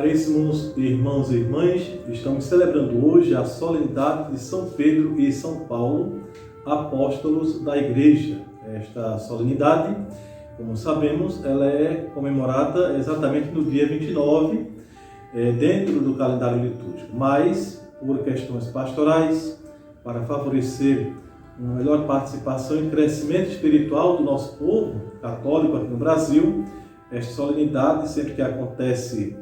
Caríssimos irmãos e irmãs, estamos celebrando hoje a solenidade de São Pedro e São Paulo, apóstolos da Igreja. Esta solenidade, como sabemos, ela é comemorada exatamente no dia 29, dentro do calendário litúrgico, mas por questões pastorais, para favorecer uma melhor participação e crescimento espiritual do nosso povo católico aqui no Brasil, esta solenidade, sempre que acontece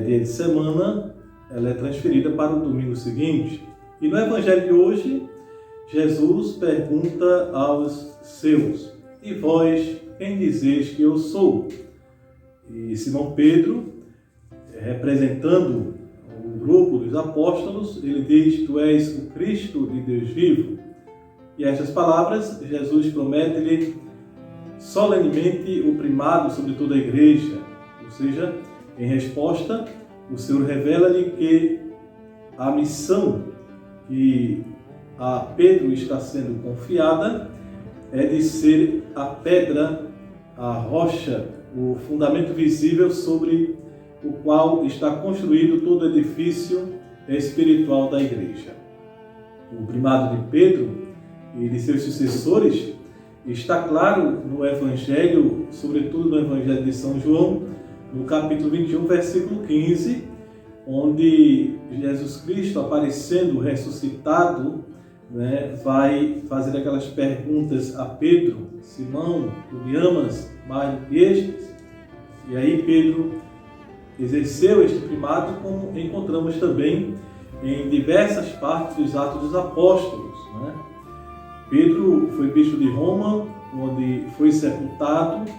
dia de semana, ela é transferida para o domingo seguinte. E no Evangelho de hoje, Jesus pergunta aos seus: e vós, quem dizeis que eu sou? E Simão Pedro, representando o grupo dos apóstolos, ele diz: tu és o Cristo de Deus vivo. E estas palavras, Jesus promete-lhe solenemente o primado sobre toda a igreja, ou seja, em resposta, o Senhor revela-lhe que a missão que a Pedro está sendo confiada é de ser a pedra, a rocha, o fundamento visível sobre o qual está construído todo o edifício espiritual da igreja. O primado de Pedro e de seus sucessores está claro no Evangelho, sobretudo no Evangelho de São João, no capítulo 21, versículo 15, onde Jesus Cristo, aparecendo ressuscitado, vai fazer aquelas perguntas a Pedro: Simão, tu me amas mais do que estes? E aí Pedro exerceu este primado, como encontramos também em diversas partes dos Atos dos Apóstolos. Pedro foi bispo de Roma, onde foi sepultado,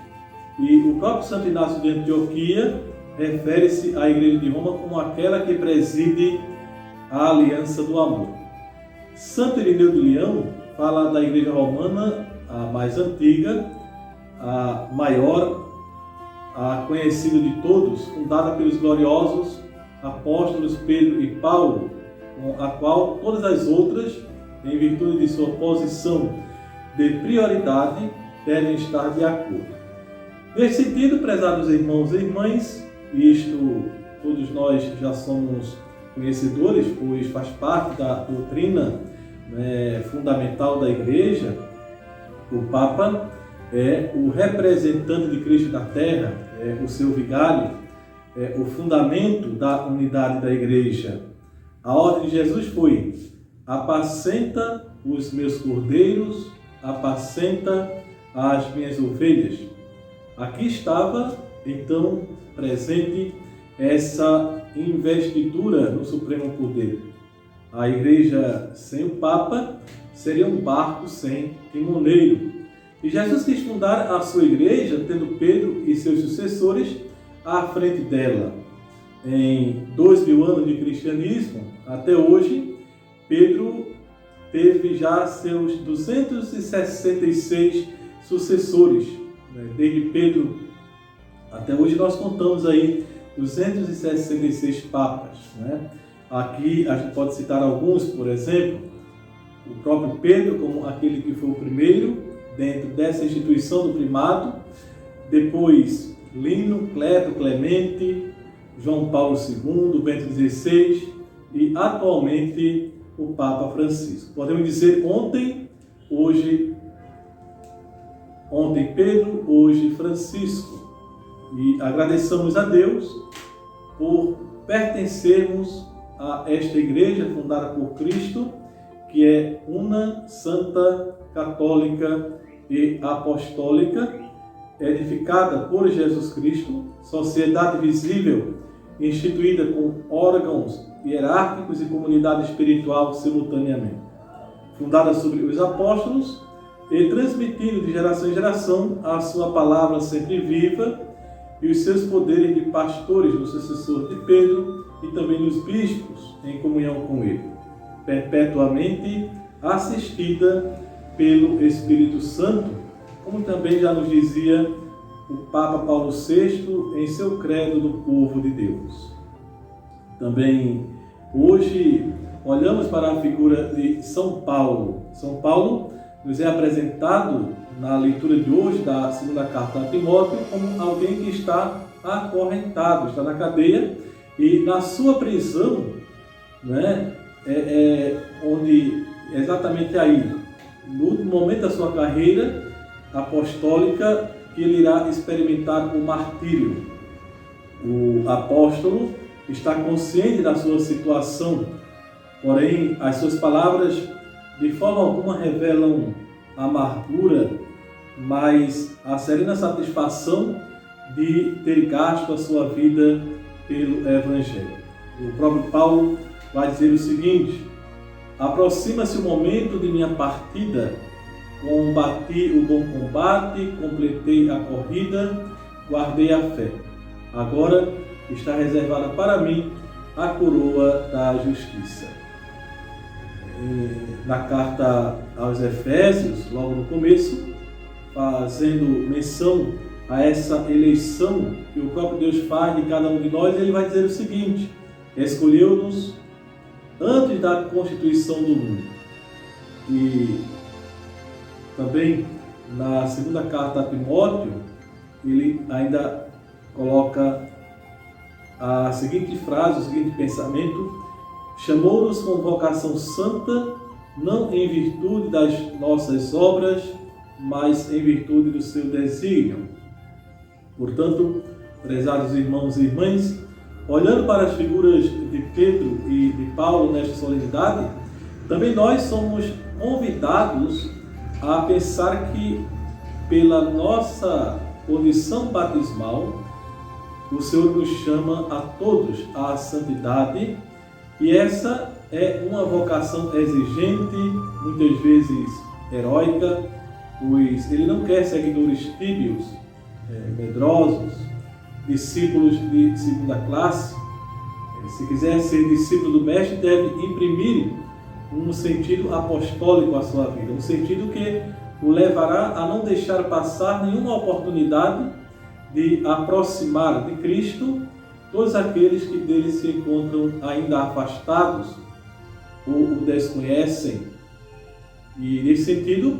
e o próprio Santo Inácio de Antioquia refere-se à Igreja de Roma como aquela que preside a aliança do amor. Santo Irineu de Leão fala da Igreja Romana, a mais antiga, a maior, a conhecida de todos, fundada pelos gloriosos apóstolos Pedro e Paulo, com a qual todas as outras, em virtude de sua posição de prioridade, devem estar de acordo. Nesse sentido, prezados irmãos e irmãs, isto todos nós já somos conhecedores, pois faz parte da doutrina fundamental da Igreja. O Papa é o representante de Cristo na Terra, é o seu vigário, é o fundamento da unidade da Igreja. A ordem de Jesus foi: apacenta os meus cordeiros, apacenta as minhas ovelhas. Aqui estava, então, presente essa investidura no Supremo Poder. A Igreja sem o Papa seria um barco sem timoneiro. E Jesus quis fundar a sua Igreja, tendo Pedro e seus sucessores à frente dela. Em 2000 anos de cristianismo, até hoje, Pedro teve já seus 266 sucessores. Desde Pedro até hoje nós contamos aí 266 papas. Aqui a gente pode citar alguns, por exemplo, o próprio Pedro como aquele que foi o primeiro dentro dessa instituição do primado, depois Lino, Cleto, Clemente, João Paulo II, Bento XVI e atualmente o Papa Francisco. Podemos dizer ontem Pedro, hoje Francisco. E agradeçamos a Deus por pertencermos a esta igreja fundada por Cristo, que é una, santa, católica e apostólica, edificada por Jesus Cristo, sociedade visível, instituída com órgãos hierárquicos e comunidade espiritual simultaneamente, fundada sobre os apóstolos e transmitindo de geração em geração a sua palavra sempre viva e os seus poderes de pastores no sucessor de Pedro e também nos bispos em comunhão com ele, perpetuamente assistida pelo Espírito Santo, como também já nos dizia o Papa Paulo VI em seu credo do povo de Deus. Também hoje olhamos para a figura de São Paulo. São Paulo nos é apresentado na leitura de hoje da segunda carta a Timóteo como alguém que está acorrentado, está na cadeia, e na sua prisão, né, onde exatamente aí, no último momento da sua carreira apostólica, que ele irá experimentar o martírio. O apóstolo está consciente da sua situação, porém as suas palavras de forma alguma revelam amargura, mas a serena satisfação de ter gasto a sua vida pelo Evangelho. O próprio Paulo vai dizer o seguinte: aproxima-se o momento de minha partida, combati o bom combate, completei a corrida, guardei a fé. Agora está reservada para mim a coroa da justiça. Na carta aos Efésios, logo no começo, fazendo menção a essa eleição que o próprio Deus faz de cada um de nós, ele vai dizer o seguinte: escolheu-nos antes da constituição do mundo. E também na segunda carta a Timóteo, ele ainda coloca a seguinte frase, o seguinte pensamento: chamou-nos com vocação santa, não em virtude das nossas obras, mas em virtude do seu desígnio. Portanto, prezados irmãos e irmãs, olhando para as figuras de Pedro e de Paulo nesta solenidade, também nós somos convidados a pensar que, pela nossa condição batismal, o Senhor nos chama a todos à santidade, e essa é uma vocação exigente, muitas vezes heróica, pois Ele não quer seguidores tíbios, medrosos, discípulos de segunda classe. Se quiser ser discípulo do Mestre, deve imprimir um sentido apostólico à sua vida, um sentido que o levará a não deixar passar nenhuma oportunidade de aproximar de Cristo todos aqueles que dele se encontram ainda afastados ou o desconhecem. E nesse sentido,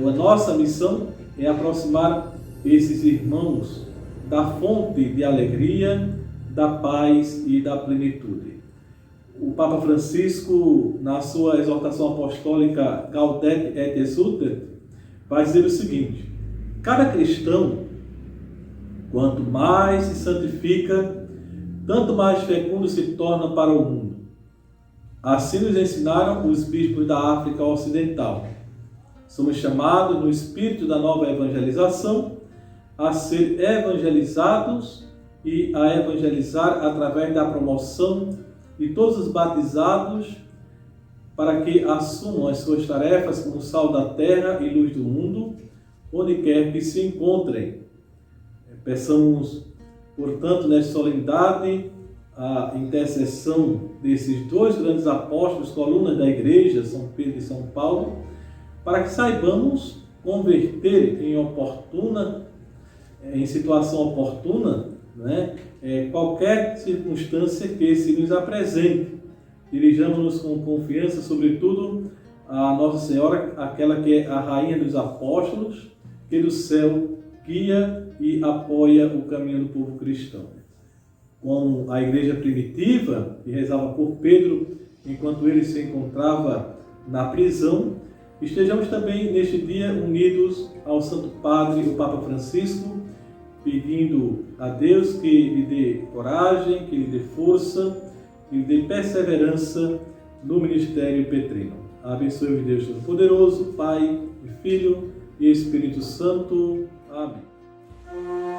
a nossa missão é aproximar esses irmãos da fonte de alegria, da paz e da plenitude. O Papa Francisco, na sua exortação apostólica Gaudete et Exsultet, vai dizer o seguinte: cada cristão, quanto mais se santifica, tanto mais fecundo se torna para o mundo. Assim nos ensinaram os bispos da África Ocidental. Somos chamados, no espírito da nova evangelização, a ser evangelizados e a evangelizar através da promoção de todos os batizados, para que assumam as suas tarefas como sal da terra e luz do mundo, onde quer que se encontrem. Peçamos, portanto, nesta solenidade, a intercessão desses dois grandes apóstolos, colunas da Igreja, São Pedro e São Paulo, para que saibamos converter em situação oportuna, né, qualquer circunstância que se nos apresente. Dirijamos-nos com confiança, sobretudo, a Nossa Senhora, aquela que é a Rainha dos Apóstolos, que do céu guia e apoia o caminho do povo cristão. Como a igreja primitiva, que rezava por Pedro enquanto ele se encontrava na prisão, estejamos também neste dia unidos ao Santo Padre, o Papa Francisco, pedindo a Deus que lhe dê coragem, que lhe dê força, que lhe dê perseverança no ministério petrino. Abençoe-vos Deus Todo-Poderoso, Pai, Filho e Espírito Santo. Amém.